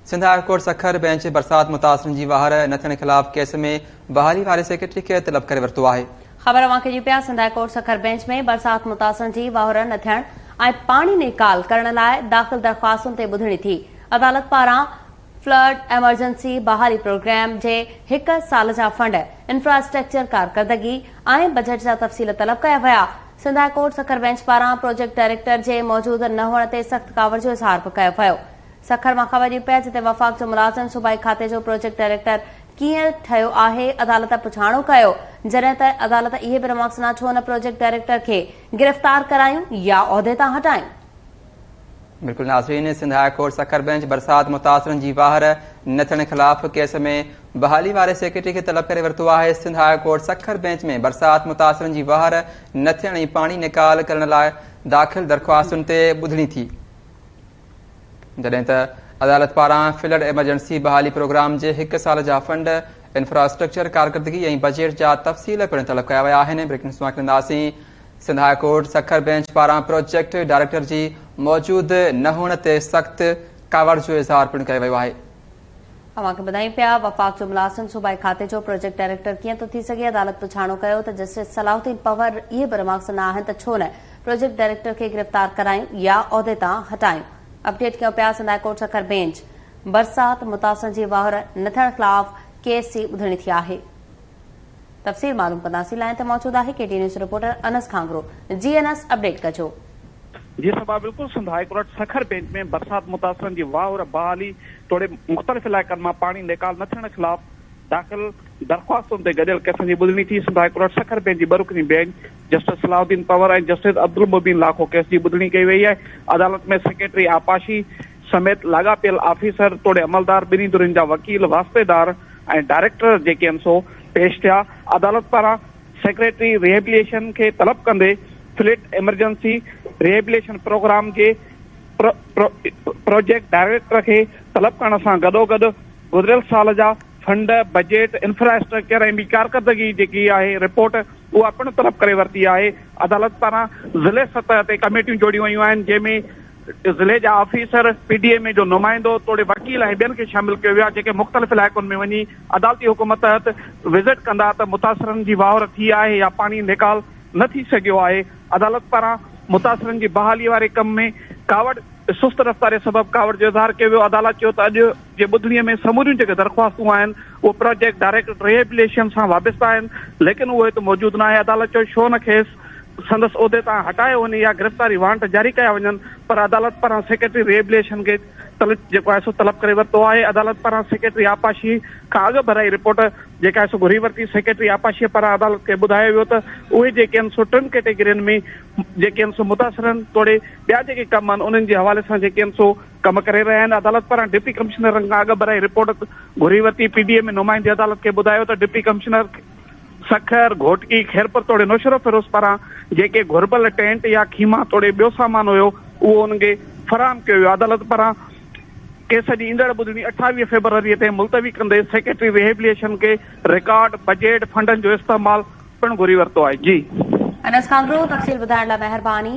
Sindh high court Sukkur bench बरसात मुतासिरन जी वाहर न थियण खिलाफ़ केस में बहाली वारे सेक्रेटरी खे तलब करे वरितो आहे। ख़बर अवां खे ॾियूं पिया Sindh high court Sukkur bench में बरसात मुतासिरन जी वाहर न थियण ऐं पाणी निकाल करण लाइ दाख़िल दरख़्वास्तुनि ते ॿुधणी थी। अदालत पारां फ्लड एमरजेंसी बहाली प्रोग्राम जे 1 साल जा फंड, इंफ्रास्ट्रक्चर कारकर्दगी ऐं बजट जा तफ़सील तलब कया विया। Sindh high court Sukkur bench पारां प्रोजेक्ट डायरेक्टर जे मौजूद न हुअण ते सख़्त कावड़ जो इज़हार कयो वियो। सखर मां ख़बर ॾियूं पिया जिते वफ़ाक़ जो मुलाज़िम सूबाई खाते जो प्रोजेक्ट डायरेक्टर कीअं ठहियो आहे, अदालत पुछाणो कयो, जॾहिं त अदालत इहे बि रमक़्सना छो न प्रोजेक्ट डायरेक्टर खे गिरफ़्तार करायूं या उहिदे तां हटायूं। बिल्कुल नाज़रीन, Sindh high court Sukkur bench बरसात मुतासिरन जी वाहर न थियण खिलाफ़ केस में बहाली वारे सेक्रेटरी खे तलब करे वरितो आहे। Sindh high court Sukkur bench में बरसात मुतासिरन जी वाहर न थियण ऐं पाणी निकाल करण लाइ दाख़िल दरख़्वास्तुनि ते ॿुधणी थी, जॾहिं त अदालत पारां फ्लड एमरजेंसी बहाली प्रोग्राम जे 1 साल जा फंड, इंफ्रास्ट्रक्चर कारकर्दगी ऐं बजट जा तफ़सील पिणु तलब कया विया आहिनि। ब्रेकिंग न्यूज़ कंदासीं। Sindh high court Sukkur bench पारां प्रोजेक्ट डायरेक्टर जी मौजूद न हुअण ते सख़्त कावड़ जो इज़हार पिणु कयो वियो आहे। अवां खे ॿुधायूं पिया वफ़ाक़ जो मुलाज़िम सूबाई खाते जो प्रोजेक्ट डायरेक्टर कीअं थो थी सघे। अदालत पुछाणो कयो त जस्टिस सलाउद्दीन पवर इहे बि रमक़्सना आहिनि त छो न प्रोजेक्ट डायरेक्टर खे गिरफ़्तार करायूं या उहिदे तां हटायूं। अपडेट कयो पिया Sindh high court Sukkur bench बरसात मुतासिरन जी वाहर न थियण खिलाफ़ केस जी ॿुधणी थी आहे। तफ़सील मालूम कंदासीं। लाइन ते मौजूद आहे KT news reporter Anas Khangro. GNS update कजो। जी सबा बिल्कुल Sindh high court Sukkur bench में बरसात मुतासिरन जी वाह और बहाली तोड़े मुख़्तलिफ़ इलाइक़नि मां पाणी निकाल न थियण खिलाफ़ दाख़िल दरख़्वास्तुनि ते गॾियल केसनि जी ॿुधणी थी। Sindh high court Sukkur bench जी बरुकनी बेंच जस्टिस सलाउद्दीन पवर ऐं जस्टिस अब्दुल मुबीन लाखो केस जी ॿुधणी कई वई आहे। अदालत में सेक्रेटरी आपाशी समेत लाॻापियल ऑफिसर तोड़े अमलदार, ॿिन्ही धुरियुनि जा वकील, वास्तेदार ऐं डायरेक्टर जेके आहिनि सो पेश थिया। अदालत पारां सेक्रेटरी रिहेबिलिटेशन खे तलब कंदे फ्लड एमरजेंसी रिहेबिलिटेशन प्रोग्राम जे प्रोजेक्ट डायरेक्टर खे तलब करण सां गॾोगॾु गुज़िरियल साल जा फंड, बजट, इंफ्रास्ट्रक्चर ऐं ॿी कारकर्दगी जेकी आहे रिपोर्ट उहा पिणु तलब करे वरिती आहे। अदालत पारां ज़िले सतह ते कमेटियूं जोड़ियूं वयूं आहिनि, जंहिंमें ज़िले जा ऑफिसर, PDMA जो नुमाइंदो, तोड़े वकील ऐं ॿियनि खे शामिल कयो वियो आहे, जेके मुख़्तलिफ़ इलाइक़ुनि में वञी अदालती हुकुम तहत विज़िट कंदा त मुतासिरनि जी वाहर थी आहे या पाणी निकाल न थी सघियो आहे। अदालत पारां मुतासिरनि जी बहाली वारे कम में कावड़ सुस्त रफ़्तारी सबबि कावड़ जो इज़हार कयो वियो। अदालत चयो त अॼु जे ॿुधणीअ में समूरियूं जेके दरख़्वास्तूं आहिनि उहे प्रोजेक्ट डायरेक्टर रिहेबिलिटेशन सां वाबस्ता आहिनि, लेकिन उहे हिते मौजूदु न आहे। अदालत चयो छो न खेसि संदसि उहिदे तां हटायो वञे या गिरफ़्तारी वारंट जारी कया वञनि, पर अदालत पारां सेक्रेटरी रिहेबिलिटेशन खे जेको आहे सो तलब करे वरितो आहे। अदालत पारां सेक्रेटरी आपाशी खां अॻु भराई रिपोर्ट जेका आहे सो घुरी वरिती। सेक्रेटरी आपाशीअ पारां अदालत खे ॿुधायो वियो त उहे जेके आहिनि सो 3 कैटेगरियुनि में जेके आहिनि सो मुतासिरनि तोड़े ॿिया जेके कम आहिनि उन्हनि जे हवाले सां जेके आहिनि सो कम करे रहिया आहिनि। अदालत पारां डिप्टी कमिश्नर खां अॻु भराई रिपोर्ट घुरी वरिती। PDMA नुमाइंदे अदालत खे ॿुधायो त डिप्टी कमिश्नर सखर, घोटकी, खैरपुर तोड़े नौशरो फिरोज़ पारां जेके घुरबल टेंट या खीमा तोड़े ॿियो सामान हुयो उहो उनखे फराहम कयो वियो। अदालत पारां केस जी ईंदड़ ॿुधणी 28 फरवरीअ ते मुलतवी कंदे सेक्रेटरी रिहेबिलिटेशन खे रिकॉर्ड, बजट, फंडनि जो इस्तेमाल पिणु घुरी वरितो आहे। जी अनस खांगरो, तफ़सील ॿुधाइण लाइ महिरबानी।